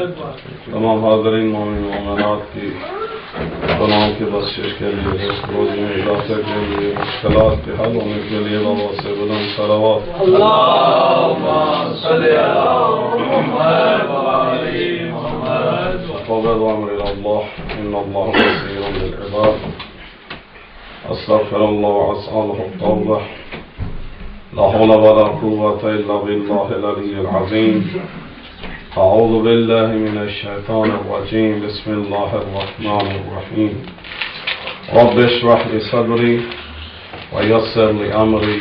تمام حاضرین مومن مومنات کی گناہوں کی بخشش کے لیے، روزی میں اضافے کے لیے، مشکلات کے حل ہونے کے لیے بابا سے بلند صلوات اللہم صلی علی محمد وعلی محمد وقبض وامر اللہ ان اللہ بصیر بالعباد استغفر اللہ واسألہ التوبہ لا حول ولا قوة الا باللہ العلی العظیم اعوذ باللہ من الشیطان الرجیم بسم اللہ الرحمن الرحیم رب اشرح لی صدری ویسر لی امری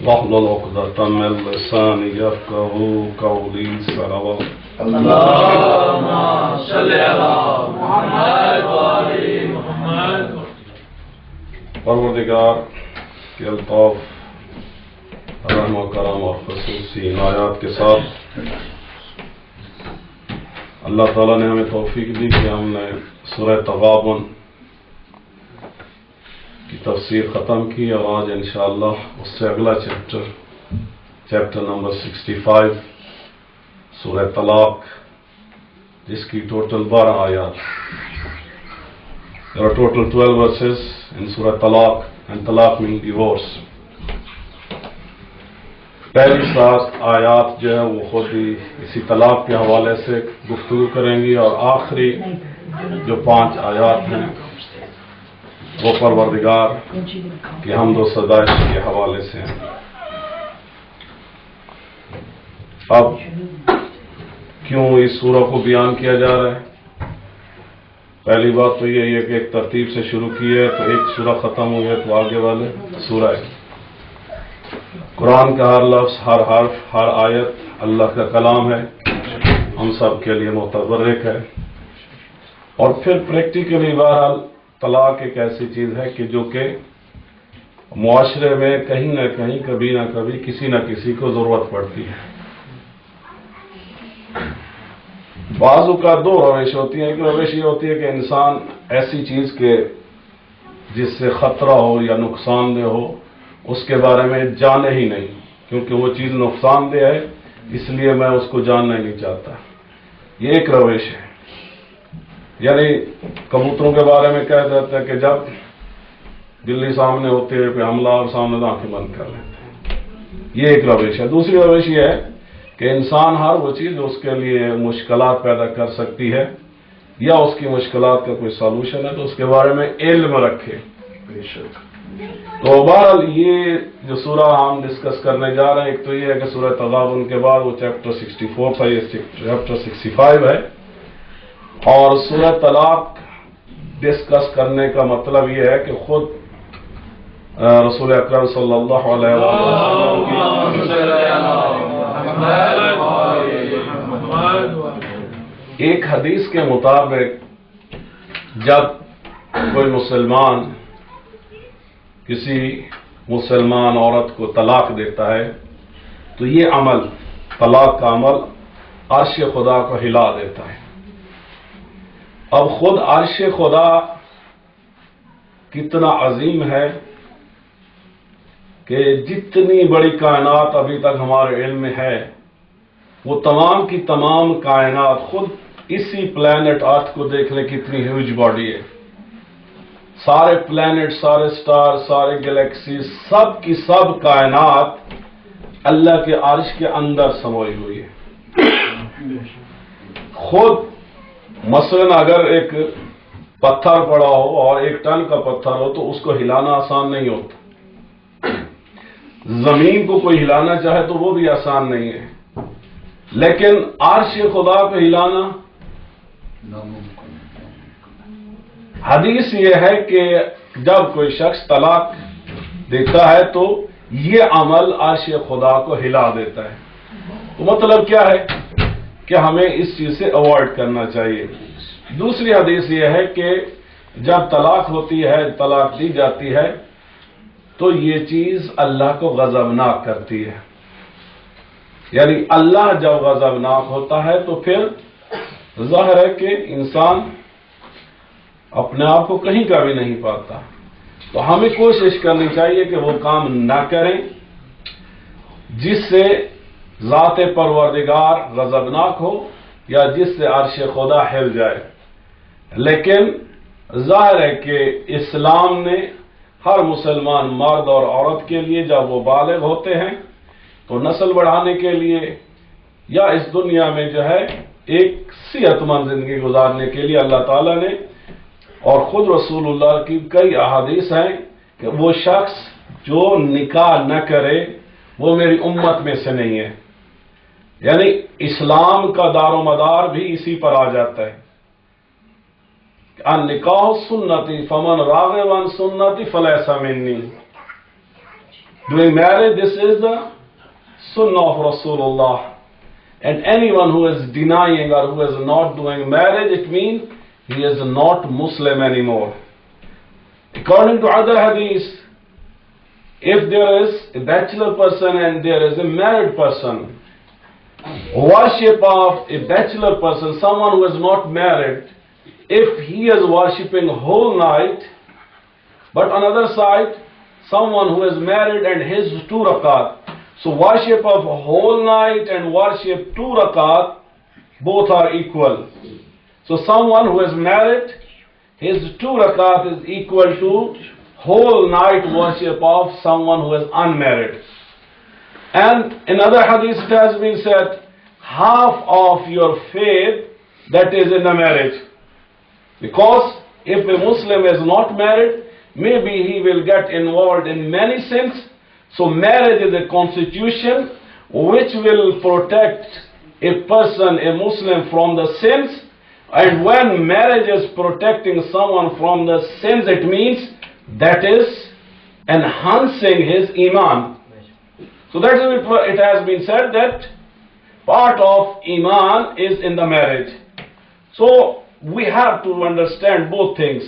واحلل عقدۃ من لسانی یفقهوا قولی صلوات اللہم صلی علی محمد وعلی محمد پروردگار کے الطاف رحم و کرم اور خصوصی عنایات کے ساتھ اللہ تعالیٰ نے ہمیں توفیق دی کہ ہم نے سورہ تغابن کی تفسیر ختم کی، اور آج انشاءاللہ اس سے اگلا چیپٹر نمبر 65 سورہ طلاق، جس کی ٹوٹل 12 آیات. There are total 12 verses in Surah Talaq, and Talaq means divorce. پہلی 7 آیات جو ہے وہ خود ہی اسی طلاق کے حوالے سے گفتگو کریں گی، اور آخری جو 5 آیات ہیں وہ پروردگار کی حمد و ستائش کے حوالے سے ہیں. اب کیوں اس سورہ کو بیان کیا جا رہا ہے؟ پہلی بات تو یہ ہے کہ ایک ترتیب سے شروع کی ہے، تو ایک سورہ ختم ہو گیا تو آگے والے سورہ ہے. قرآن کا ہر لفظ، ہر حرف، ہر آیت اللہ کا کلام ہے، ہم سب کے لیے متبرک ہے. اور پھر پریکٹیکلی بہرحال طلاق ایک ایسی چیز ہے کہ جو کہ معاشرے میں کہیں نہ کہیں، کبھی نہ کبھی کسی نہ کسی کو ضرورت پڑتی ہے. بعضوں کا 2 روش ہوتی ہیں. ایک روش یہ ہوتی ہے کہ انسان ایسی چیز کے جس سے خطرہ ہو یا نقصان دہ ہو اس کے بارے میں جانے ہی نہیں، کیونکہ وہ چیز نقصان دہ ہے اس لیے میں اس کو جاننا ہی نہیں چاہتا. یہ ایک روش ہے. یعنی کبوتروں کے بارے میں کہہ دیتا ہے کہ جب بلی سامنے ہوتی ہے پہ حملہ اور سامنے آنکھیں بند کر لیتے ہیں. یہ ایک روش ہے. دوسری روش یہ ہے کہ انسان ہر وہ چیز جو اس کے لیے مشکلات پیدا کر سکتی ہے یا اس کی مشکلات کا کوئی سالوشن ہے تو اس کے بارے میں علم رکھے. تو بہرحال یہ جو سورہ ہم ڈسکس کرنے جا رہے ہیں، ایک تو یہ ہے کہ سورہ تغابن کے بعد وہ چیپٹر 64 تھا، یہ چیپٹر 65 ہے. اور سورہ طلاق ڈسکس کرنے کا مطلب یہ ہے کہ خود رسول اکرم صلی اللہ علیہ وسلم کی ایک حدیث کے مطابق جب کوئی مسلمان کسی مسلمان عورت کو طلاق دیتا ہے تو یہ عمل، طلاق کا عمل، عرش خدا کو ہلا دیتا ہے. اب خود عرش خدا کتنا عظیم ہے کہ جتنی بڑی کائنات ابھی تک ہمارے علم میں ہے وہ تمام کی تمام کائنات، خود اسی پلانٹ ارتھ کو دیکھ لیں کتنی ہیوج باڈی ہے. سارے پلانٹ، سارے سٹار، سارے گلیکسیز، سب کی سب کائنات اللہ کے عرش کے اندر سموئی ہوئی ہے. خود مثلا اگر ایک پتھر پڑا ہو اور 1 ٹن کا پتھر ہو تو اس کو ہلانا آسان نہیں ہوتا. زمین کو کوئی ہلانا چاہے تو وہ بھی آسان نہیں ہے، لیکن عرش خدا کو ہلانا حدیث یہ ہے کہ جب کوئی شخص طلاق دیتا ہے تو یہ عمل عرش خدا کو ہلا دیتا ہے. تو مطلب کیا ہے کہ ہمیں اس چیز سے اوائڈ کرنا چاہیے. دوسری حدیث یہ ہے کہ جب طلاق ہوتی ہے، طلاق دی جاتی ہے تو یہ چیز اللہ کو غضبناک کرتی ہے. یعنی اللہ جب غضبناک ہوتا ہے تو پھر ظاہر ہے کہ انسان اپنے آپ کو کہیں کا بھی نہیں پاتا. تو ہمیں کوشش کرنی چاہیے کہ وہ کام نہ کریں جس سے ذات پروردگار غضبناک ہو یا جس سے عرش خدا ہل جائے. لیکن ظاہر ہے کہ اسلام نے ہر مسلمان مرد اور عورت کے لیے جب وہ بالغ ہوتے ہیں تو نسل بڑھانے کے لیے یا اس دنیا میں جو ہے ایک صحت مند زندگی گزارنے کے لیے اللہ تعالیٰ نے، اور خود رسول اللہ کی کئی احادیث ہیں کہ وہ شخص جو نکاح نہ کرے وہ میری امت میں سے نہیں ہے. یعنی اسلام کا دار و مدار بھی اسی پر آ جاتا ہے. النکاح سنتی فمن راغب عن سنتی فلیس منی. Doing marriage, this is the sunnah of Rasulullah. And anyone who is denying or who is not doing marriage, it means he is not Muslim anymore. According to other hadith, if there is a bachelor person and there is a married person, worship of a bachelor person, someone who is not married, if he is worshipping whole night, but on the other side, someone who is married and his 2 rakat, so worship of whole night and worship 2 rakat, both are equal. So someone who is married, his 2 rakat is equal to whole night worship of someone who is unmarried. And in other hadith it has been said, half of your faith that is in the marriage. Because if a Muslim is not married, maybe he will get involved in many sins. So marriage is a constitution which will protect a person, a Muslim, from the sins. And when marriage is protecting someone from the sins, it means that is enhancing his iman. So that is why it has been said that part of iman is in the marriage. So we have to understand both things.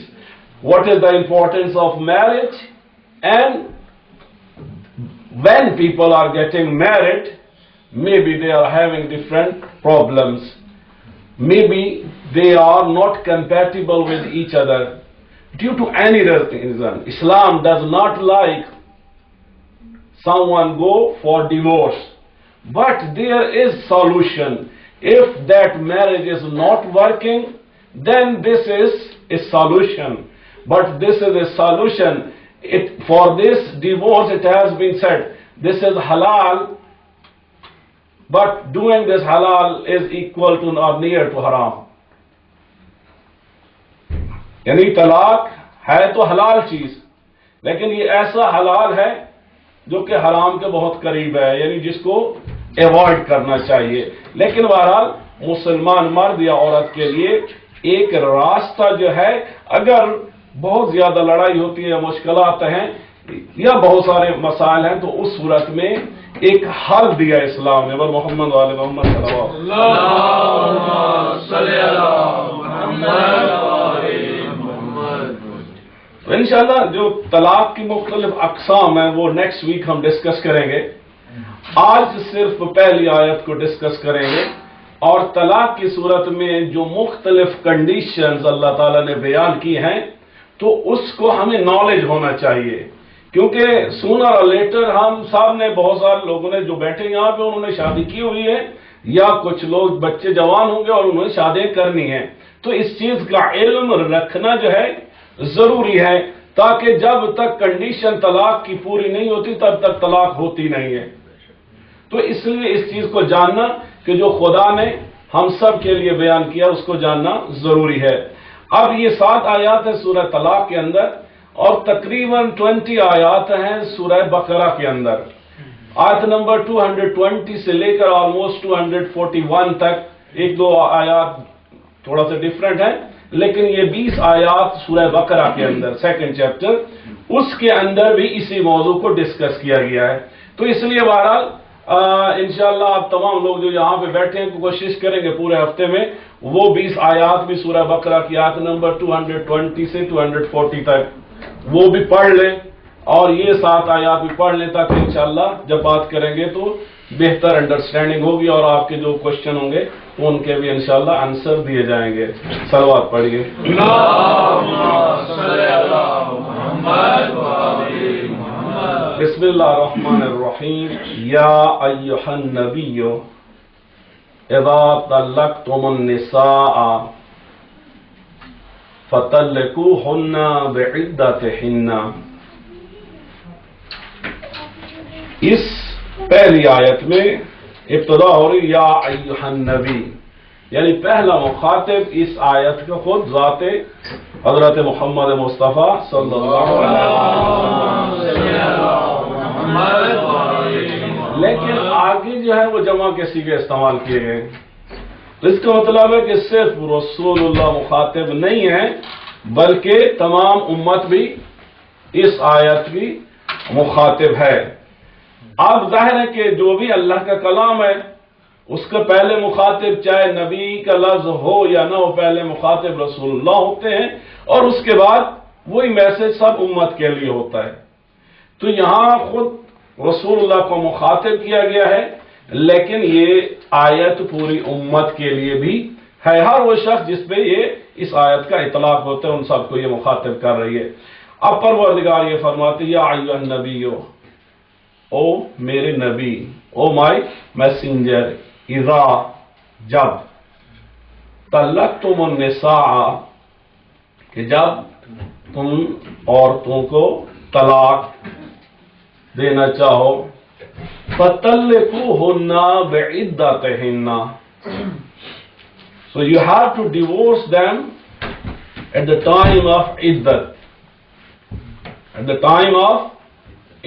What is the importance of marriage, and when people are getting married, maybe they are having different problems. Maybe they are not compatible with each other due to any reason. Islam does not like someone go for divorce, but there is solution. If that marriage is not working, then this is a solution. But this is a solution. For this divorce, it has been said, this is halal, but doing this halal is equal to or near to haram. یعنی طلاق ہے تو حلال چیز، لیکن یہ ایسا حلال ہے جو کہ حرام کے بہت قریب ہے، یعنی جس کو ایوائڈ کرنا چاہیے. لیکن بہرحال مسلمان مرد یا عورت کے لیے ایک راستہ جو ہے، اگر بہت زیادہ لڑائی ہوتی ہے یا مشکلات ہیں یا بہت سارے مسائل ہیں، تو اس صورت میں ایک حل دیا اسلام نے. بر محمد والے محمد صلی تو انشاءاللہ جو طلاق کی مختلف اقسام ہیں وہ نیکسٹ ویک ہم ڈسکس کریں گے. آج صرف پہلی آیت کو ڈسکس کریں گے، اور طلاق کی صورت میں جو مختلف کنڈیشنز اللہ تعالیٰ نے بیان کی ہیں تو اس کو ہمیں نالج ہونا چاہیے، کیونکہ سونر اور لیٹر ہم سب نے، بہت سارے لوگوں نے جو بیٹھے یہاں پہ انہوں نے شادی کی ہوئی ہے، یا کچھ لوگ بچے جوان ہوں گے اور انہوں نے شادیاں کرنی ہیں. تو اس چیز کا علم رکھنا جو ہے ضروری ہے، تاکہ جب تک کنڈیشن طلاق کی پوری نہیں ہوتی تب تک طلاق ہوتی نہیں ہے. تو اس لیے اس چیز کو جاننا کہ جو خدا نے ہم سب کے لیے بیان کیا اس کو جاننا ضروری ہے. اب یہ 7 آیات ہیں سورہ طلاق کے اندر، اور تقریباً 20 آیات ہیں سورہ بقرہ کے اندر. آیت نمبر 220 سے لے کر آلموسٹ 241 تک، 1-2 آیات تھوڑا سا ڈیفرنٹ ہیں، لیکن یہ 20 آیات سورہ بقرہ کے اندر 2nd چیپٹر، اس کے اندر بھی اسی موضوع کو ڈسکس کیا گیا ہے. تو اس لیے بہرحال انشاءاللہ آپ تمام لوگ جو یہاں پہ بیٹھے ہیں کوشش کریں گے پورے ہفتے میں وہ 20 آیات بھی سورہ بقرہ کی آیت نمبر 220 سے 240 تک وہ بھی پڑھ لیں، اور یہ 7 آیات بھی پڑھ لیں، تاکہ انشاءاللہ جب بات کریں گے تو بہتر انڈرسٹینڈنگ ہوگی، اور آپ کے جو کوشچن ہوں گے تو ان کے بھی انشاءاللہ آنسر دیے جائیں گے. صلوات پڑھیے. بسم اللہ الرحمن الرحیم. یا ایھا النبی، اذا طلقتم النساء فطلقوهن بعدتهن. اس پہلی آیت میں ابتدا ہو رہی یا ایھا النبی، یعنی پہلا مخاطب اس آیت کا خود ذات حضرت محمد مصطفیٰ صلی اللہ علیہ وسلم. لیکن آگے جو ہے وہ جمع کے صیغے استعمال کیے گئے. تو اس کا مطلب ہے کہ صرف رسول اللہ مخاطب نہیں ہے، بلکہ تمام امت بھی اس آیت کی مخاطب ہے. اب ظاہر ہے کہ جو بھی اللہ کا کلام ہے اس کا پہلے مخاطب چاہے نبی کا لفظ ہو یا نہ ہو، پہلے مخاطب رسول اللہ ہوتے ہیں اور اس کے بعد وہی میسج سب امت کے لیے ہوتا ہے. تو یہاں خود رسول اللہ کو مخاطب کیا گیا ہے، لیکن یہ آیت پوری امت کے لیے بھی ہے. ہر وہ شخص جس پہ یہ اس آیت کا اطلاق ہوتا ہے ان سب کو یہ مخاطب کر رہی ہے. اب پروردگار یہ فرماتے یا ایھا النبی، او میرے نبی، او مائی میسنجر، اذا جب، طلقتم النساء کہ جب تم عورتوں کو طلاق دینا چاہو، فطلقوهن بعدتهن. So you have to divorce them at the time of iddat. At the time of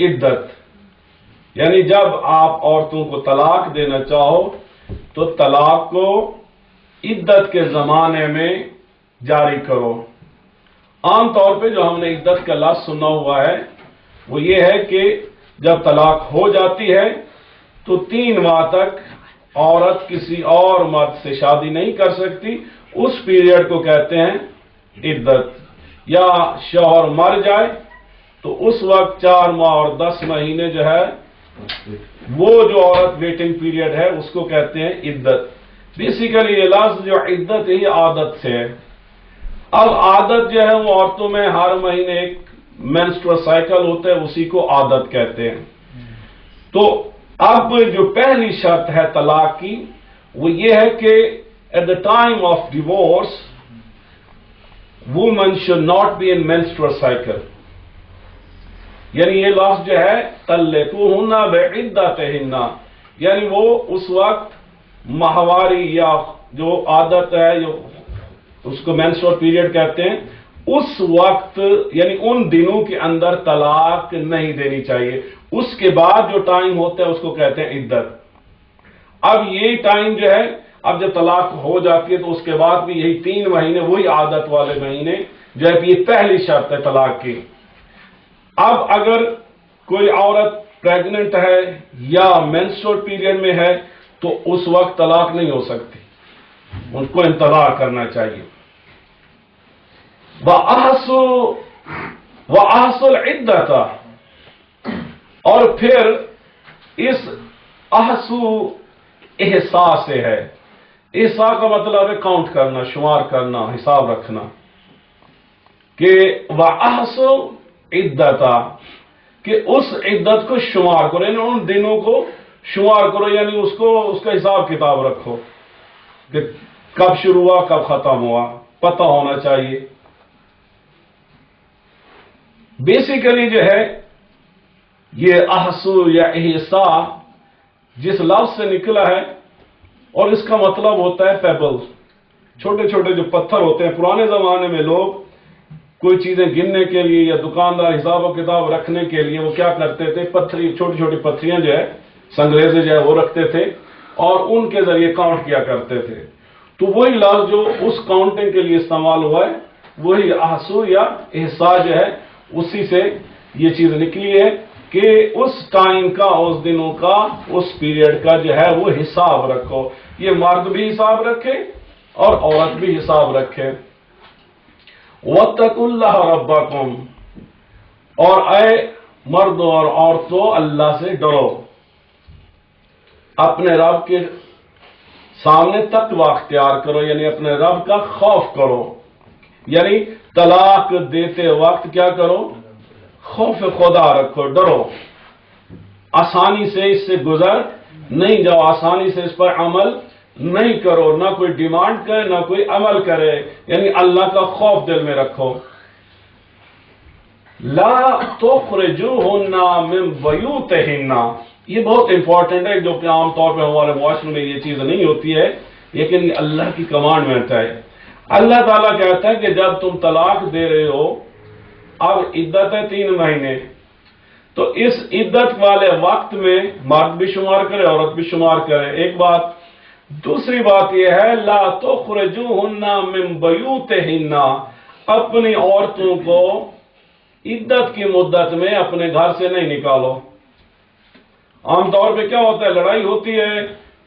iddat. یعنی جب آپ عورتوں کو طلاق دینا چاہو تو طلاق کو عدت کے زمانے میں جاری کرو. عام طور پہ جو ہم نے عدت کا لفظ سنا ہوا ہے وہ یہ ہے کہ جب طلاق ہو جاتی ہے تو 3 ماہ تک عورت کسی اور مرد سے شادی نہیں کر سکتی. اس پیریڈ کو کہتے ہیں عدت. یا شوہر مر جائے تو اس وقت 4 ماہ اور 10 مہینے جو ہے وہ جو عورت ویٹنگ پیریڈ ہے اس کو کہتے ہیں عدت. بیسیکلی یہ لفظ جو عدت ہے یہ عادت سے ہے. اب عادت جو ہے وہ عورتوں میں ہر مہینے ایک مینسٹرل سائیکل ہوتا ہے، اسی کو عادت کہتے ہیں. تو اب جو پہلی شرط ہے طلاق کی وہ یہ ہے کہ at the time of divorce woman should not be in menstrual cycle. یعنی یہ لفظ جو ہے طلقوهن بعدتهن، یعنی وہ اس وقت ماہواری یا جو عادت ہے اس کو مینسٹرل پیریڈ کہتے ہیں، اس وقت یعنی ان دنوں کے اندر طلاق نہیں دینی چاہیے. اس کے بعد جو ٹائم ہوتا ہے اس کو کہتے ہیں عدت. اب یہ ٹائم جو ہے اب جب طلاق ہو جاتی ہے تو اس کے بعد بھی یہی 3 مہینے وہی عادت والے مہینے جو ہے کہ یہ پہلی شرط ہے طلاق کی. اب اگر کوئی عورت پریگننٹ ہے یا مینسٹرل پیریڈ میں ہے تو اس وقت طلاق نہیں ہو سکتی، ان کو انتظار کرنا چاہیے. وَأَحْصُوا الْعِدَّةَ، اور پھر اس احسو احساس سے ہے. احساس کا مطلب ہے کاؤنٹ کرنا، شمار کرنا، حساب رکھنا. کہ وَأَحْصُوا عدتا، کہ اس عدت کو شمار کرو، یعنی ان دنوں کو شمار کرو، یعنی اس کا حساب کتاب رکھو کہ کب شروع ہوا کب ختم ہوا، پتہ ہونا چاہیے. بیسیکلی جو ہے یہ احسو یا احسا جس لفظ سے نکلا ہے اور اس کا مطلب ہوتا ہے پیبل، چھوٹے چھوٹے جو پتھر ہوتے ہیں. پرانے زمانے میں لوگ کوئی چیزیں گننے کے لیے یا دکاندار حساب و کتاب رکھنے کے لیے وہ کیا کرتے تھے، پتھری چھوٹی چھوٹی پتھریاں جو ہے سنگریزے جو ہے وہ رکھتے تھے اور ان کے ذریعے کاؤنٹ کیا کرتے تھے. تو وہی لفظ جو اس کاؤنٹنگ کے لیے استعمال ہوا ہے وہی احسو یا احسا جو ہے اسی سے یہ چیز نکلی ہے کہ اس ٹائم کا، اس دنوں کا، اس پیریڈ کا جو ہے وہ حساب رکھو. یہ مرد بھی حساب رکھے اور عورت بھی حساب رکھے. وَاتَّقُوا اللَّهَ رَبَّكُمْ، اور اے مردوں اور عورتوں اللہ سے ڈرو، اپنے رب کے سامنے تقوی اختیار کرو، یعنی اپنے رب کا خوف کرو. یعنی طلاق دیتے وقت کیا کرو، خوف خدا رکھو، ڈرو. آسانی سے اس سے گزر نہیں جاؤ، آسانی سے اس پر عمل نہیں کرو، نہ کوئی ڈیمانڈ کرے نہ کوئی عمل کرے، یعنی اللہ کا خوف دل میں رکھو۔ لا تخرجوہن من بیوتہن، یہ بہت امپورٹنٹ ہے، جو کہ عام طور پہ ہمارے معاشرے میں یہ چیز نہیں ہوتی ہے، لیکن اللہ کی کمانڈمنٹ ہے۔ اللہ تعالیٰ کہتا ہے کہ جب تم طلاق دے رہے ہو، اب عدت ہے 3 مہینے، تو اس عدت والے وقت میں مرد بھی شمار کرے عورت بھی شمار کرے، ایک بات۔ دوسری بات یہ ہے لا تخرجوہن من بیوتہن، اپنی عورتوں کو عدت کی مدت میں اپنے گھر سے نہیں نکالو۔ عام طور پہ کیا ہوتا ہے، لڑائی ہوتی ہے،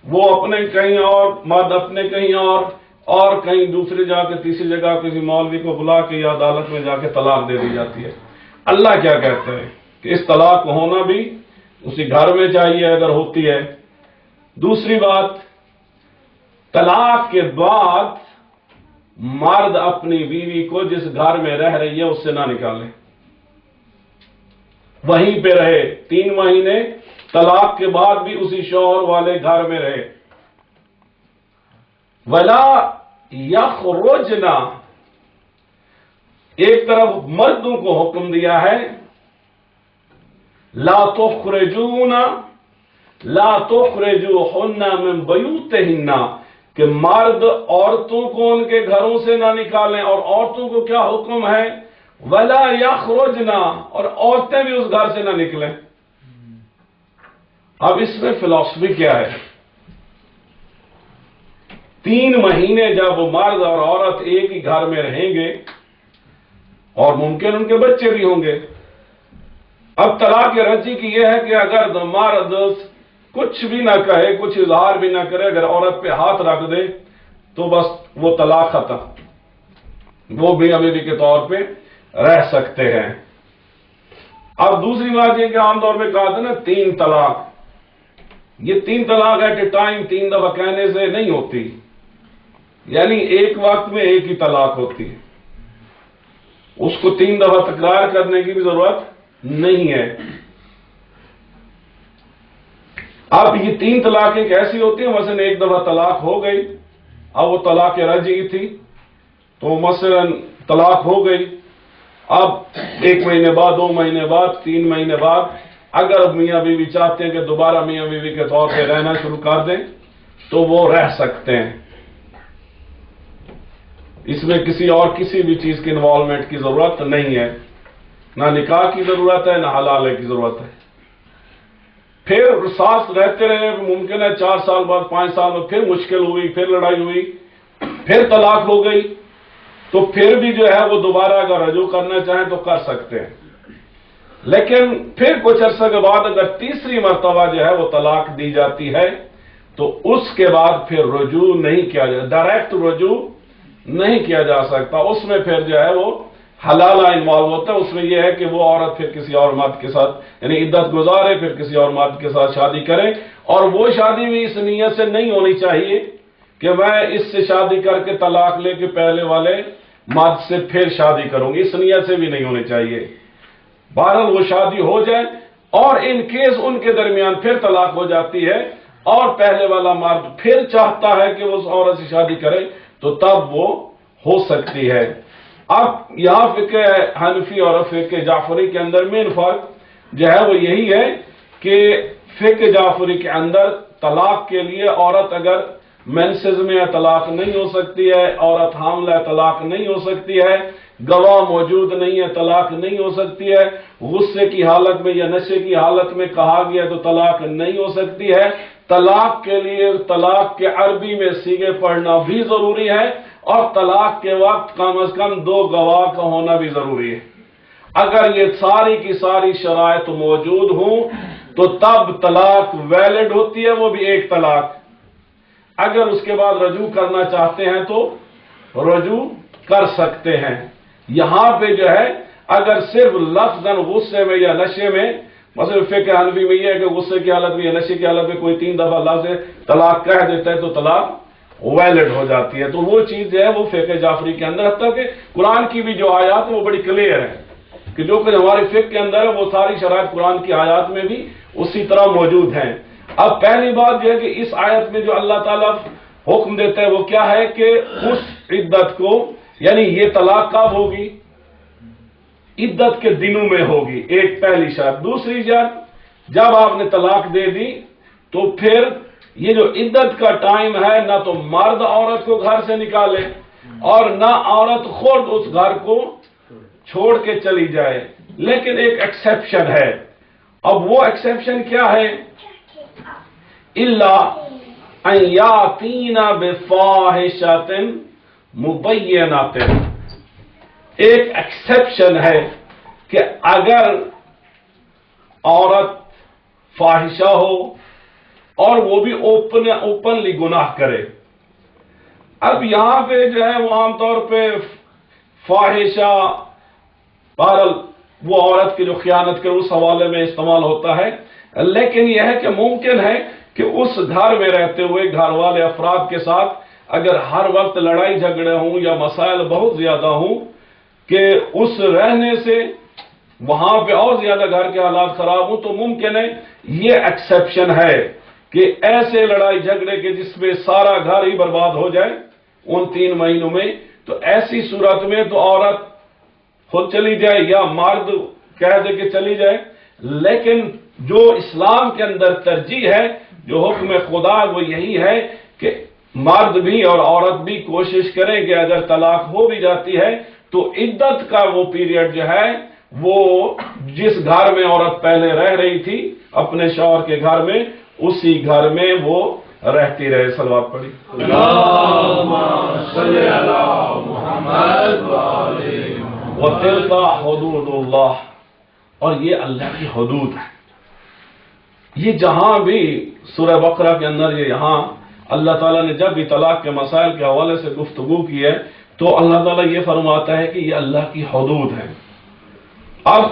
وہ اپنے کہیں اور، مرد اپنے کہیں اور کہیں دوسری جا کے تیسری جگہ کسی مولوی کو بلا کے یا عدالت میں جا کے طلاق دے دی جاتی ہے۔ اللہ کیا کہتے ہیں کہ اس طلاق کو ہونا بھی اسی گھر میں چاہیے اگر ہوتی ہے۔ دوسری بات، طلاق کے بعد مرد اپنی بیوی کو جس گھر میں رہ رہی ہے اس سے نہ نکالے، وہیں پہ رہے 3 مہینے، طلاق کے بعد بھی اسی شوہر والے گھر میں رہے۔ ولا یخرجن، ایک طرف مردوں کو حکم دیا ہے لا تخرجوہن من بیوتہن، کہ مرد عورتوں کو ان کے گھروں سے نہ نکالیں، اور عورتوں کو کیا حکم ہے ولا یخرجن، اور عورتیں بھی اس گھر سے نہ نکلیں۔ اب اس میں فلسفی کیا ہے؟ 3 مہینے جب مرد اور عورت ایک ہی گھر میں رہیں گے اور ممکن ان کے بچے بھی ہوں گے، اب طلاق رجعی کی یہ ہے کہ اگر مرد کچھ بھی نہ کہے، کچھ اظہار بھی نہ کرے، اگر عورت پہ ہاتھ رکھ دے تو بس وہ طلاق ختم، وہ میاں بیوی کے طور پہ رہ سکتے ہیں۔ اب دوسری بات یہ کہ عام طور پہ کہا تھا نا 3 طلاق، یہ 3 طلاق ایٹ اے ٹائم 3 دفعہ کہنے سے نہیں ہوتی، یعنی ایک وقت میں ایک ہی طلاق ہوتی ہے، اس کو 3 دفعہ تکرار کرنے کی بھی ضرورت نہیں ہے۔ اب یہ 3 طلاقیں کیسی ہوتی ہیں؟ مثلا ایک دفعہ طلاق ہو گئی، اب وہ طلاق رجعی تھی، تو مثلا طلاق ہو گئی، اب 1 مہینے بعد 2 مہینے بعد 3 مہینے بعد اگر میاں بیوی چاہتے ہیں کہ دوبارہ میاں بیوی کے طور پہ رہنا شروع کر دیں تو وہ رہ سکتے ہیں، اس میں کسی بھی چیز کی انوالومنٹ کی ضرورت نہیں ہے، نہ نکاح کی ضرورت ہے نہ حلالے کی ضرورت ہے۔ پھر ساتھ رہتے رہے، ممکن ہے 4 سال بعد 5 سال میں پھر مشکل ہوئی، پھر لڑائی ہوئی، پھر طلاق ہو گئی، تو پھر بھی جو ہے وہ دوبارہ اگر رجوع کرنا چاہیں تو کر سکتے ہیں، لیکن پھر کچھ عرصے کے بعد اگر تیسری مرتبہ جو ہے وہ طلاق دی جاتی ہے تو اس کے بعد پھر رجوع نہیں کیا جائے، ڈائریکٹ رجوع نہیں کیا جا سکتا، اس میں پھر جو ہے وہ حلالہ انوالو ہوتا ہے، اس میں یہ ہے کہ وہ عورت پھر کسی اور مرد کے ساتھ یعنی عدت گزارے، پھر کسی اور مرد کے ساتھ شادی کرے، اور وہ شادی بھی اس نیت سے نہیں ہونی چاہیے کہ میں اس سے شادی کر کے طلاق لے کے پہلے والے مرد سے پھر شادی کروں گی، اس نیت سے بھی نہیں ہونی چاہیے۔ بہرحال وہ شادی ہو جائے، اور ان کیس ان کے درمیان پھر طلاق ہو جاتی ہے اور پہلے والا مرد پھر چاہتا ہے کہ وہ اس عورت سے شادی کرے تو تب وہ ہو سکتی ہے۔ اب یہاں فقہ حنفی اور فقہ جعفری کے اندر مین فرق جو ہے وہ یہی ہے کہ فقہ جعفری کے اندر طلاق کے لیے عورت اگر مینسز میں طلاق نہیں ہو سکتی ہے، عورت حاملہ طلاق نہیں ہو سکتی ہے، گواہ موجود نہیں ہے طلاق نہیں ہو سکتی ہے، غصے کی حالت میں یا نشے کی حالت میں کہا گیا تو طلاق نہیں ہو سکتی ہے۔ طلاق کے لیے طلاق کے عربی میں صیغے پڑھنا بھی ضروری ہے، اور طلاق کے وقت کم از کم 2 گواہ کا ہونا بھی ضروری ہے۔ اگر یہ ساری کی ساری شرائط موجود ہوں تو تب طلاق ویلڈ ہوتی ہے، وہ بھی 1 طلاق۔ اگر اس کے بعد رجوع کرنا چاہتے ہیں تو رجوع کر سکتے ہیں۔ یہاں پہ جو ہے اگر صرف لفظاً غصے میں یا نشے میں، مثلا فقہ حنفی میں یہ ہے کہ غصے کی حالت میں یا نشے کی حالت میں کوئی 3 دفعہ لفظ طلاق کہہ دیتا ہے تو طلاق ویلڈ ہو جاتی ہے، تو وہ چیز جو ہے وہ فقہ جعفری کے اندر، حتیٰ کہ قرآن کی بھی جو آیات ہیں وہ بڑی کلیئر ہیں کہ جو کہ ہمارے فقہ کے اندر ہے وہ ساری شرائط قرآن کی آیات میں بھی اسی طرح موجود ہیں۔ اب پہلی بات یہ ہے کہ اس آیت میں جو اللہ تعالیٰ حکم دیتا ہے وہ کیا ہے کہ اس عدت کو، یعنی یہ طلاق کب ہوگی؟ عدت کے دنوں میں ہوگی، ایک پہلی شرط۔ دوسری شرط، جب آپ نے طلاق دے دی تو پھر یہ جو عدت کا ٹائم ہے، نہ تو مرد عورت کو گھر سے نکالے اور نہ عورت خود اس گھر کو چھوڑ کے چلی جائے، لیکن ایک ایکسیپشن ہے۔ اب وہ ایکسیپشن کیا ہے؟ الا ان یاتینا بفاحشۃ مبینۃ، ایک ایکسیپشن ہے کہ اگر عورت فاحشہ ہو اور وہ بھی اوپنلی گناہ کرے۔ اب یہاں پہ جو ہے وہ عام طور پہ فاحشہ بہرحال وہ عورت کی جو خیانت کرے اس حوالے میں استعمال ہوتا ہے، لیکن یہ ہے کہ ممکن ہے کہ اس گھر میں رہتے ہوئے گھر والے افراد کے ساتھ اگر ہر وقت لڑائی جھگڑے ہوں یا مسائل بہت زیادہ ہوں کہ اس رہنے سے وہاں پہ اور زیادہ گھر کے حالات خراب ہوں، تو ممکن ہے یہ ایکسیپشن ہے کہ ایسے لڑائی جھگڑے کے جس میں سارا گھر ہی برباد ہو جائے ان 3 مہینوں میں، تو ایسی صورت میں تو عورت خود چلی جائے یا مرد کہہ دے کہ چلی جائے۔ لیکن جو اسلام کے اندر ترجیح ہے، جو حکم خدا وہ یہی ہے کہ مرد بھی اور عورت بھی کوشش کریں کہ اگر طلاق ہو بھی جاتی ہے تو عدت کا وہ پیریڈ جو ہے وہ جس گھر میں عورت پہلے رہ رہی تھی اپنے شوہر کے گھر میں، اسی گھر میں وہ رہتی رہے۔ صلوات پڑھی۔ اللہم صلی علی محمد وآلِ محمد۔ وَتِلْكَ حُدُودُ اللَّهِ، اور یہ اللہ کی حدود ہے۔ یہ جہاں بھی سورہ بقرہ کے اندر یہاں اللہ تعالیٰ نے جب بھی طلاق کے مسائل کے حوالے سے گفتگو کی ہے تو اللہ تعالیٰ یہ فرماتا ہے کہ یہ اللہ کی حدود ہے۔ اب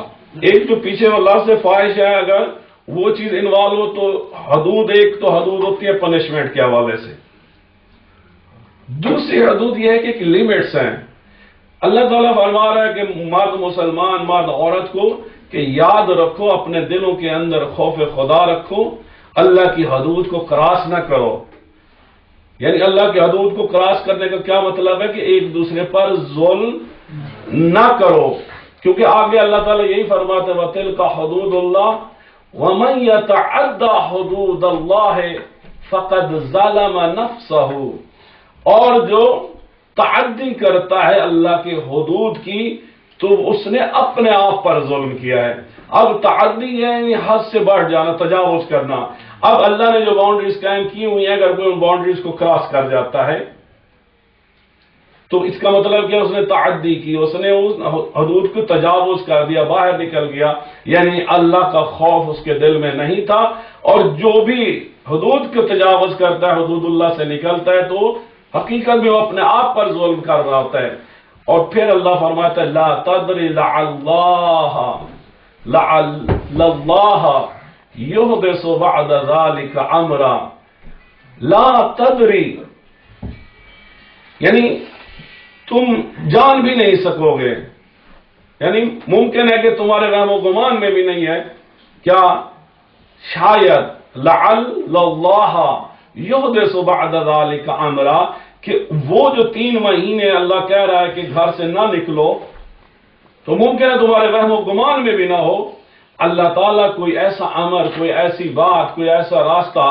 ایک جو پیچھے اللہ سے فاحش ہے، اگر وہ چیز انوالو ہو تو حدود، ایک تو حدود ہوتی ہے پنشمنٹ کے حوالے سے، دوسری حدود یہ ہے کہ لیمٹس ہیں۔ اللہ تعالیٰ فرما رہا ہے کہ مرد مسلمان، مرد عورت کو کہ یاد رکھو، اپنے دلوں کے اندر خوف خدا رکھو، اللہ کی حدود کو کراس نہ کرو۔ یعنی اللہ کی حدود کو کراس کرنے کا کیا مطلب ہے کہ ایک دوسرے پر ظلم نہ کرو، کیونکہ آگے اللہ تعالیٰ یہی فرماتے ہیں وَتِلْكَ حُدُودُ اللَّهِ وَمَنْ يَتَعَدَّ حُدُودَ اللَّهِ فَقَدْ ظَلَمَ نَفْسَهُ، اور جو تعدی کرتا ہے اللہ کے حدود کی تو اس نے اپنے آپ پر ظلم کیا ہے۔ اب تعدی یعنی حد سے بڑھ جانا، تجاوز کرنا۔ اب اللہ نے جو باؤنڈریز قائم کی ہوئی ہیں، اگر کوئی ان باؤنڈریز کو کراس کر جاتا ہے تو اس کا مطلب کہ اس نے تعدی کی، اس نے اس حدود کو تجاوز کر دیا، باہر نکل گیا، یعنی اللہ کا خوف اس کے دل میں نہیں تھا۔ اور جو بھی حدود کو تجاوز کرتا ہے، حدود اللہ سے نکلتا ہے، تو حقیقت میں وہ اپنے آپ پر ظلم کر رہا ہوتا ہے۔ اور پھر اللہ فرماتا ہے لا تدری لعل اللہ یحدث بعد ذلك امرا، لا تدری یعنی تم جان بھی نہیں سکو گے، یعنی ممکن ہے کہ تمہارے وہم و گمان میں بھی نہیں ہے، کیا شاید لعل اللہ یحدث بعد ذلك امرا، کہ وہ جو 3 مہینے اللہ کہہ رہا ہے کہ گھر سے نہ نکلو، تو ممکن ہے تمہارے وہم و گمان میں بھی نہ ہو اللہ تعالیٰ کوئی ایسا امر، کوئی ایسی بات، کوئی ایسا راستہ،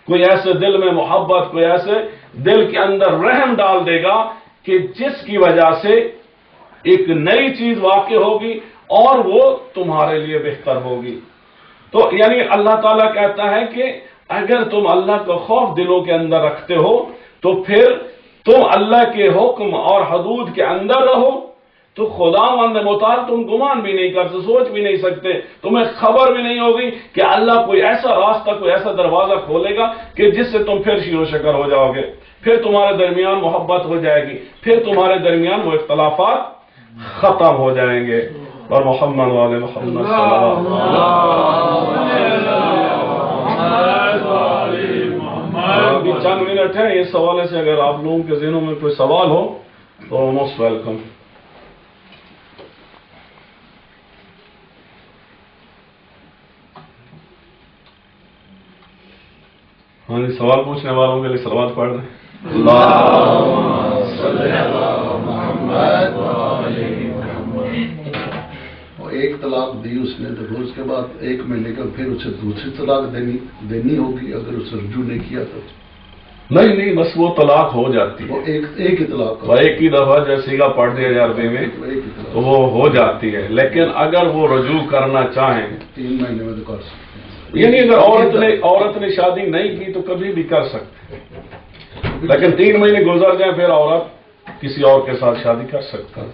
کوئی ایسے دل میں محبت، کوئی ایسے دل کے اندر رحم ڈال دے گا کہ جس کی وجہ سے ایک نئی چیز واقع ہوگی اور وہ تمہارے لیے بہتر ہوگی۔ تو یعنی اللہ تعالیٰ کہتا ہے کہ اگر تم اللہ کا خوف دلوں کے اندر رکھتے ہو تو پھر تم اللہ کے حکم اور حدود کے اندر رہو، تو خداوند متعال تم گمان بھی نہیں کر سکتے، سوچ بھی نہیں سکتے، تمہیں خبر بھی نہیں ہوگی کہ اللہ کوئی ایسا راستہ، کوئی ایسا دروازہ کھولے گا کہ جس سے تم پھر شیر و شکر ہو جاؤ گے، پھر تمہارے درمیان محبت ہو جائے گی، پھر تمہارے درمیان وہ اختلافات ختم ہو جائیں گے۔ اور محمد والے محمد صلی اللہ علیہ وسلم۔ ابھی چند منٹ ہیں، اس حوالے سے اگر آپ لوگوں کے ذہنوں میں کوئی سوال ہو تو موسٹ ویلکم۔ ہاں جی، سوال پوچھنے والوں کے لیے صلوات پڑھ دیں۔ اللهم صل علی محمد وآل محمد۔ اور ایک طلاق دی اس نے تو پھر اس کے بعد 1 مہینے کا پھر اسے دوسری طلاق دینی ہوگی اگر اسے رجوع نہیں کیا تو؟ نہیں بس وہ طلاق ہو جاتی وہ ہے، ایک ہی طلاق وہ ایک ہی دفعہ جو سیگا پڑھ دیا جائے عربی میں تو وہ ہو جاتی ہے، لیکن اگر وہ رجوع کرنا چاہیں 3 مہینے میں تو کر سکتے ہیں، یعنی اگر عورت نے شادی نہیں کی تو کبھی بھی کر سکتے ہیں، لیکن 3 مہینے گزر جائیں پھر عورت کسی اور کے ساتھ شادی کر سکتا ہے،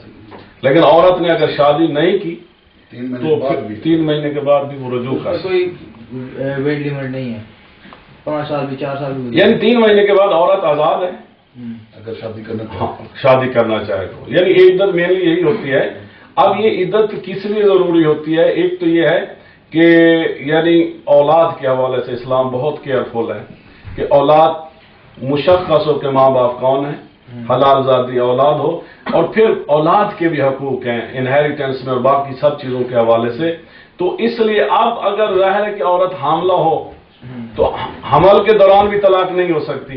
لیکن عورت نے اگر شادی نہیں کی 3 مہینے تو بعد بھی 3 مہینے کے بعد بھی وہ رجوع کر سکتا ہے، کوئی ویٹ لمٹ نہیں ہے، 5 سال بھی 4 سال بھی، یعنی 3 مہینے کے بعد عورت آزاد ہے اگر شادی کرنا ہاں شادی کرنا چاہے تو، یعنی یہ عدت مینلی یہی ہوتی ہے۔ اب یہ عدت کس لیے ضروری ہوتی ہے؟ ایک تو یہ ہے کہ یعنی اولاد کے حوالے سے اسلام بہت کیئرفل ہے کہ اولاد مشخص ہو کہ ماں باپ کون ہیں، حلال ذاتی اولاد ہو، اور پھر اولاد کے بھی حقوق ہیں انہیریٹنس میں اور باقی سب چیزوں کے حوالے سے۔ تو اس لیے اب اگر ظاہر ہے کہ عورت حاملہ ہو تو حمل کے دوران بھی طلاق نہیں ہو سکتی۔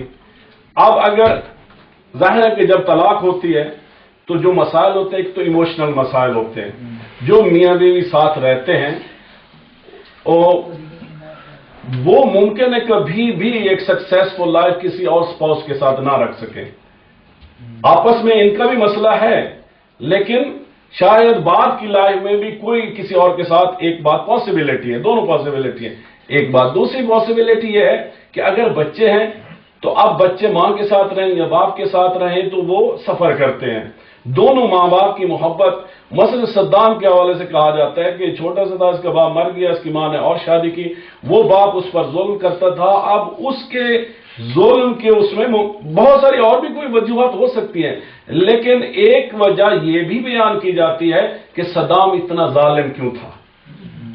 اب اگر ظاہر ہے کہ جب طلاق ہوتی ہے تو جو مسائل ہوتے ہیں ایک تو ایموشنل مسائل ہوتے ہیں، جو میاں بیوی ساتھ رہتے ہیں وہ ممکن ہے کبھی بھی ایک سکسیسفل لائف کسی اور سپاؤس کے ساتھ نہ رکھ سکیں، آپس میں ان کا بھی مسئلہ ہے، لیکن شاید بعد کی لائف میں بھی کوئی کسی اور کے ساتھ ایک بات پاسبلٹی ہے، دونوں پاسبلٹی ہیں۔ ایک بات، دوسری پاسبلٹی یہ ہے کہ اگر بچے ہیں تو اب بچے ماں کے ساتھ رہیں یا باپ کے ساتھ رہیں تو وہ سفر کرتے ہیں، دونوں ماں باپ کی محبت۔ مثلا صدام کے حوالے سے کہا جاتا ہے کہ چھوٹا سا تھا، اس کا باپ مر گیا، اس کی ماں نے اور شادی کی، وہ باپ اس پر ظلم کرتا تھا، اب اس کے ظلم کے اس میں بہت ساری اور بھی کوئی وجوہات ہو سکتی ہیں، لیکن ایک وجہ یہ بھی بیان کی جاتی ہے کہ صدام اتنا ظالم کیوں تھا،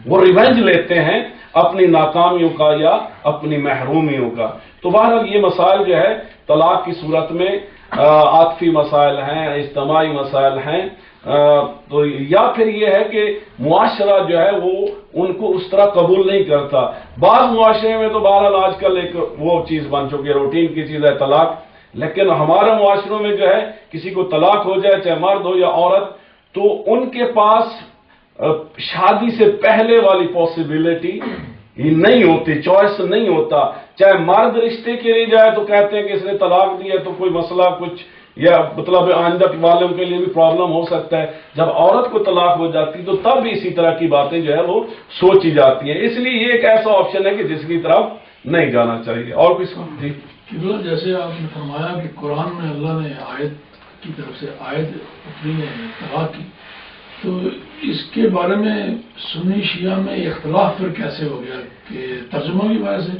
وہ ریونج لیتے ہیں اپنی ناکامیوں کا یا اپنی محرومیوں کا۔ تو بہرحال یہ مسائل جو ہے طلاق کی صورت میں عاطفی مسائل ہیں، اجتماعی مسائل ہیں، تو یا پھر یہ ہے کہ معاشرہ جو ہے وہ ان کو اس طرح قبول نہیں کرتا۔ بعض معاشرے میں تو بہرحال آج کل ایک وہ چیز بن چکی ہے، روٹین کی چیز ہے طلاق، لیکن ہمارے معاشروں میں جو ہے کسی کو طلاق ہو جائے چاہے مرد ہو یا عورت تو ان کے پاس شادی سے پہلے والی پاسبلٹی نہیں ہوتی، چوائس نہیں ہوتا۔ چاہے مرد رشتے کے لیے جائے تو کہتے ہیں کہ اس نے طلاق دی ہے تو کوئی مسئلہ کچھ یا مطلب آئندہ والوں کے لیے بھی پرابلم ہو سکتا ہے، جب عورت کو طلاق ہو جاتی تو تب بھی اسی طرح کی باتیں جو ہے وہ سوچی جاتی ہیں، اس لیے یہ ایک ایسا آپشن ہے کہ جس کی طرف نہیں جانا چاہیے۔ اور کوئی سوال؟ جی جیسے آپ نے فرمایا کہ قرآن میں اللہ نے آیت کی طرف سے آیت اتری ہے طلاق کی، تو اس کے بارے میں سنی شیعہ میں اختلاف پھر کیسے ہو گیا کہ ترجمہ کی وجہ سے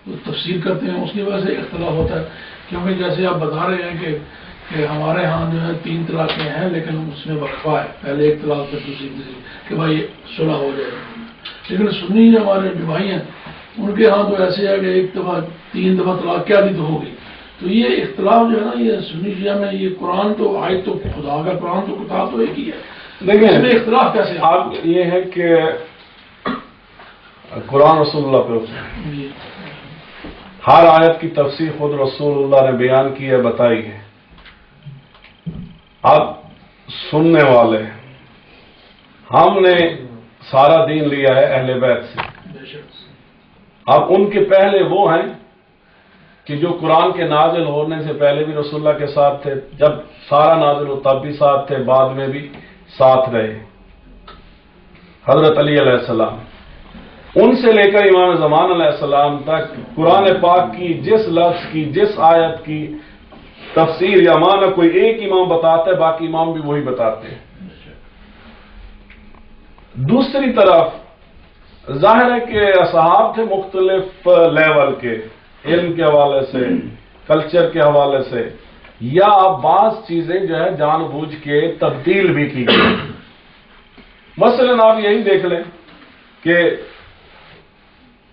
وہ تفسیر کرتے ہیں اس کی وجہ سے اختلاف ہوتا ہے؟ کیونکہ جیسے آپ بتا رہے ہیں کہ ہمارے ہاں جو ہے 3 طلاقیں ہیں لیکن اس میں وقفہ ہے، پہلے 1 طلاق پھر دوسری کہ بھائی صلح ہو جائے، لیکن سنی جو ہمارے جو بھائی ہیں ان کے ہاں تو ایسے ہے کہ 1 دفعہ 3 دفعہ طلاق کیا دی تو ہو گئی۔ تو یہ اختلاف جو ہے نا یہ سنی شیعہ میں، یہ قرآن تو آیت تو خدا کا قرآن تو کتاب تو ایک ہی ہے، دیکھیں اس میں اختلاف کیسے؟ اب یہ ہے کہ قرآن رسول اللہ پہ جی ہر آیت کی تفسیر خود رسول اللہ نے بیان کی ہے، بتائی ہے۔ اب سننے والے ہم نے سارا دین لیا ہے اہل بیت سے، بے شک اب ان کے پہلے وہ ہیں کہ جو قرآن کے نازل ہونے سے پہلے بھی رسول اللہ کے ساتھ تھے، جب سارا نازل ہو تب بھی ساتھ تھے، بعد میں بھی ساتھ رہے۔ حضرت علی علیہ السلام ان سے لے کر امام زمان علیہ السلام تک قرآن پاک کی جس لفظ کی جس آیت کی تفسیر یا معنی کوئی ایک امام بتاتا ہے، باقی امام بھی وہی بتاتے ہیں۔ دوسری طرف ظاہر ہے کہ اصحاب تھے مختلف لیول کے، علم کے حوالے سے، کلچر کے حوالے سے، یا بعض چیزیں جو ہے جان بوجھ کے تبدیل بھی کی گئی۔ مثلا آپ یہی دیکھ لیں کہ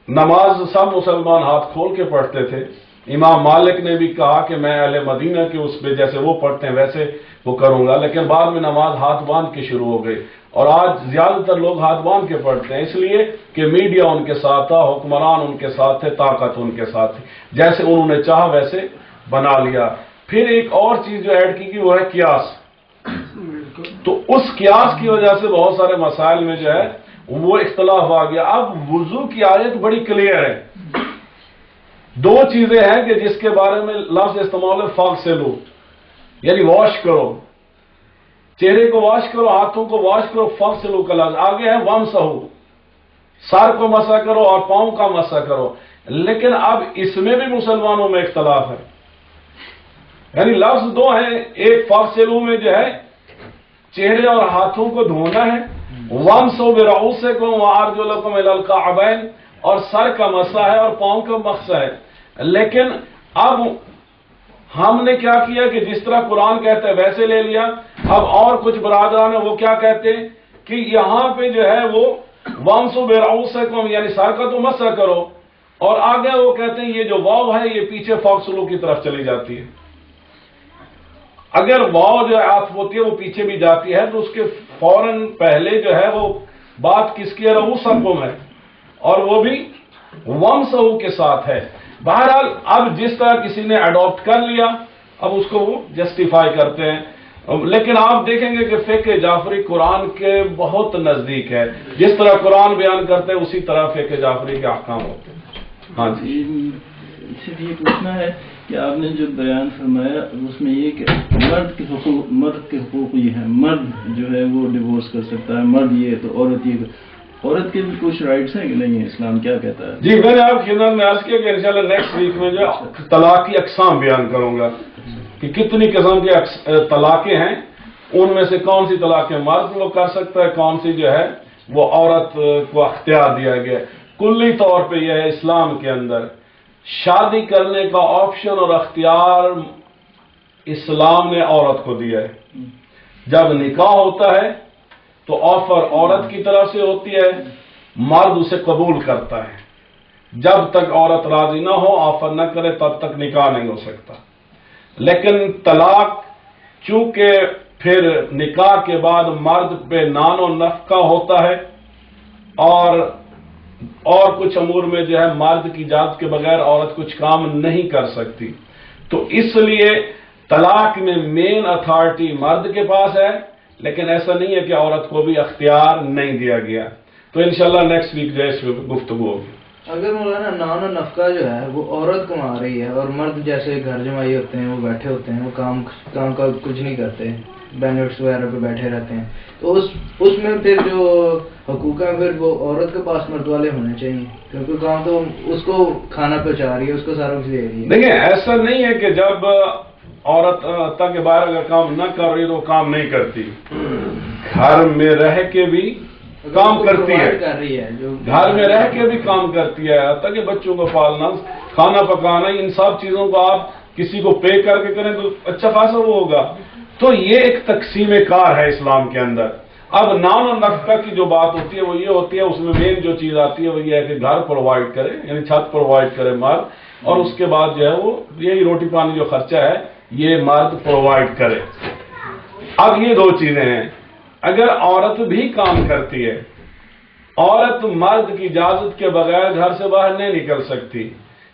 نماز سب مسلمان ہاتھ کھول کے پڑھتے تھے، امام مالک نے بھی کہا کہ میں اہل مدینہ کے اس پہ جیسے وہ پڑھتے ہیں ویسے وہ کروں گا، لیکن بعد میں نماز ہاتھ باندھ کے شروع ہو گئی، اور آج زیادہ تر لوگ ہاتھ باندھ کے پڑھتے ہیں، اس لیے کہ میڈیا ان کے ساتھ تھا، حکمران ان کے ساتھ تھے، طاقت ان کے ساتھ تھی، جیسے انہوں نے چاہا ویسے بنا لیا. پھر ایک اور چیز جو ایڈ کی گئی وہ ہے قیاس. تو اس قیاس کی وجہ سے بہت سارے مسائل میں جو ہے وہ اختلاف آ گیا. اب وضو کی آیت بڑی کلیئر ہے. دو چیزیں ہیں کہ جس کے بارے میں لفظ استعمال ہے فاغسلوا، یعنی واش کرو، چہرے کو واش کرو، ہاتھوں کو واش کرو. فاغسلوا کا لفظ آگے ہے وامسحوا، سر کو مسح کرو اور پاؤں کا مسح کرو. لیکن اب اس میں بھی مسلمانوں میں اختلاف ہے. یعنی لفظ دو ہیں، ایک فاغسلوا میں جو ہے چہرے اور ہاتھوں کو دھونا ہے، وامسحوا برؤوسکم وارجلکم الی الکعبین، اور سر کا مسح ہے اور پاؤں کا مسح ہے. لیکن اب ہم نے کیا کیا کہ جس طرح قرآن کہتا ہے ویسے لے لیا. اب اور کچھ برادران ہیں وہ کیا کہتے ہیں کہ یہاں پہ جو ہے وہ وامسحوا برؤوسکم یعنی سر کا تو مسح کرو، اور آگے وہ کہتے ہیں یہ جو واو ہے یہ پیچھے فاغسلوا کی طرف چلی جاتی ہے. اگر واو جو عطف ہوتی ہے وہ پیچھے بھی جاتی ہے تو اس کے فوراً پہلے جو ہے وہ بات کس کی ہے؟ رؤوسکم ہے، اور وہ بھی وامسحوا کے ساتھ ہے. بہرحال اب جس طرح کسی نے اڈاپٹ کر لیا اب اس کو وہ جسٹیفائی کرتے ہیں. لیکن آپ دیکھیں گے کہ فقہ جعفری قرآن کے بہت نزدیک ہے. جس طرح قرآن بیان کرتے ہیں اسی طرح فقہ جعفری کے احکام ہوتے ہیں. ہاں جی، صرف یہ پوچھنا ہے کہ آپ نے جو بیان فرمایا اس میں یہ کہ مرد کے حقوق یہ ہیں، مرد جو ہے وہ ڈیورس کر سکتا ہے، مرد یہ تو عورت کے بھی کچھ رائٹس ہیں کہ نہیں ہے؟ اسلام کیا کہتا ہے؟ جی میں نے آپ کی خدمت میں عرض کیا کہ انشاءاللہ نیکسٹ ویک میں جو طلاق کی اقسام بیان کروں گا کہ کتنی قسم کے طلاقیں ہیں، ان میں سے کون سی طلاقیں مرد وہ کر سکتا ہے، کون سی جو ہے وہ عورت کو اختیار دیا گیا. کلی طور پہ یہ ہے اسلام کے اندر شادی کرنے کا آپشن اور اختیار اسلام نے عورت کو دیا ہے. جب نکاح ہوتا ہے تو آفر عورت کی طرف سے ہوتی ہے، مرد اسے قبول کرتا ہے. جب تک عورت راضی نہ ہو، آفر نہ کرے، تب تک نکاح نہیں ہو سکتا. لیکن طلاق چونکہ پھر نکاح کے بعد مرد پہ نان و نفقہ ہوتا ہے اور کچھ امور میں جو ہے مرد کی اجازت کے بغیر عورت کچھ کام نہیں کر سکتی، تو اس لیے طلاق میں مین اتھارٹی مرد کے پاس ہے. لیکن ایسا نہیں ہے کہ عورت کو بھی اختیار نہیں دیا گیا. تو انشاءاللہ نیکسٹ ویک جو ہے اس میں گفتگو ہوگی. اگر مولانا نان و نفقہ جو ہے وہ عورت کما رہی ہے اور مرد جیسے گھر جمائی ہوتے ہیں وہ بیٹھے ہوتے ہیں، وہ کام کا کچھ نہیں کرتے، بینیفٹس وغیرہ پہ بیٹھے رہتے ہیں، تو اس میں پھر جو حقوق ہیں پھر وہ عورت کے پاس مرد والے ہونے چاہیے، کیونکہ کام تو اس کو کھانا پہنچا رہی ہے، اس کو سارا کچھ دے رہی ہے. دیکھیں ایسا نہیں ہے کہ جب عورت تک کے باہر اگر کام نہ کر رہی تو کام نہیں کرتی، گھر میں رہ کے بھی کام کرتی ہے، گھر میں رہ کے بھی کام کرتی ہے، حتیٰ کہ بچوں کو پالنا، کھانا پکانا، ان سب چیزوں کو آپ کسی کو پے کر کے کریں تو اچھا خاصا وہ ہوگا. تو یہ ایک تقسیم کار ہے اسلام کے اندر. اب نان و نفقہ کی جو بات ہوتی ہے وہ یہ ہوتی ہے، اس میں مین جو چیز آتی ہے وہ یہ ہے کہ گھر پرووائڈ کرے، یعنی چھت پرووائڈ کرے مرد، اور اس کے بعد جو ہے وہ یہی روٹی پانی جو خرچہ ہے یہ مرد پرووائڈ کرے. اب یہ دو چیزیں ہیں. اگر عورت بھی کام کرتی ہے، عورت مرد کی اجازت کے بغیر گھر سے باہر نہیں نکل سکتی،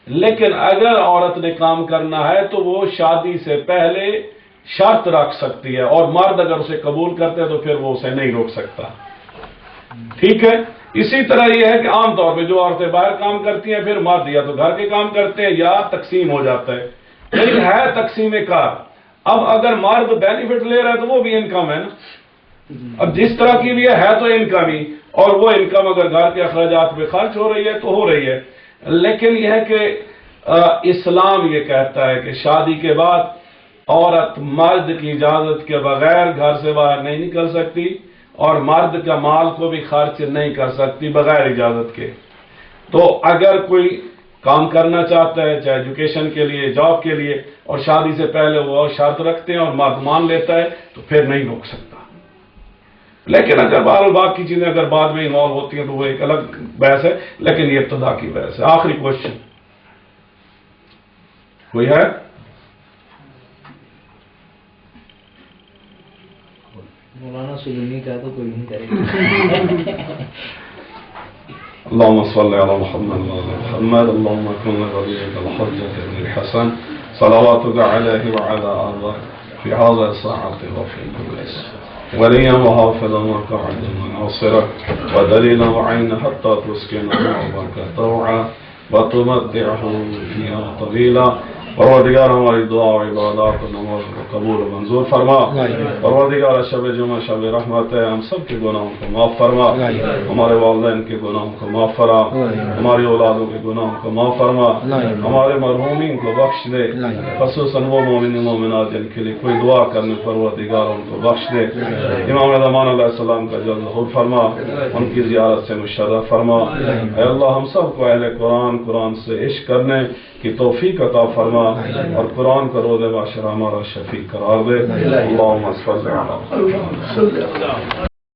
لیکن اگر عورت نے کام کرنا ہے تو وہ شادی سے پہلے شرط رکھ سکتی ہے، اور مرد اگر اسے قبول کرتے ہیں تو پھر وہ اسے نہیں روک سکتا. ٹھیک ہے. اسی طرح یہ ہے کہ عام طور پہ جو عورتیں باہر کام کرتی ہیں پھر مرد یا تو گھر کے کام کرتے ہیں یا تقسیم ہو جاتا ہے، لیکن ہے تقسیم کار. اب اگر مرد بینیفٹ لے رہا ہے تو وہ بھی انکم ہے نا. اب جس طرح کی بھی ہے تو انکم ہی، اور وہ انکم اگر گھر کے اخراجات پہ خرچ ہو رہی ہے تو ہو رہی ہے. لیکن یہ ہے کہ اسلام یہ کہتا ہے کہ شادی کے بعد عورت مرد کی اجازت کے بغیر گھر سے باہر نہیں نکل سکتی، اور مرد کا مال کو بھی خرچ نہیں کر سکتی بغیر اجازت کے. تو اگر کوئی کام کرنا چاہتا ہے چاہے ایجوکیشن کے لیے، جاب کے لیے، اور شادی سے پہلے وہ شرط رکھتے ہیں اور مرد مان لیتا ہے تو پھر نہیں روک سکتا. لیکن اگر باقی چیزیں اگر بعد میں انوالو ہوتی ہیں تو وہ ایک الگ بحث ہے، لیکن یہ ابتدا کی بحث ہے. آخری کوشچن کوئی ہے؟ مولانا سلمی کا تو کوئی نہیں کرے گا. اللهم صل على محمد وعلى محمد. اللهم كن لوليك الحجة بن الحسن صلواتك عليه وعلى آله في هذا الساعة وفي كل ساعة وليا وحافظا وقاعدا وناصرا ودليلا وعينا حتى تسكنه ربك طوعا وتمتعه فيها طويلا. پروردگار ہماری دعا و عبادات و نماز کو قبول و منظور فرما. پروردگار شب جمعہ شب رحمت ہے، ہم سب کے گناہوں کو معاف فرما، ہمارے والدین کے گناہوں کو معاف فرما، ہماری اولادوں کے گناہوں کو معاف فرما، ہمارے مرحومین کو بخش دے، خصوصاً وہ مومن مومنات جن کے لیے کوئی دعا کرنے پروردگار ان کو بخش دے. امام زمان علیہ السلام کا جلد ظہور فرما، ان کی زیارت سے مشرف فرما. اے اللہ ہم سب کو اہل قرآن سے عشق کرنے کی توفیق عطا فرما اور قرآن کا روضہ باشر ہمارا شفیع قرار دے. اللہم صل علی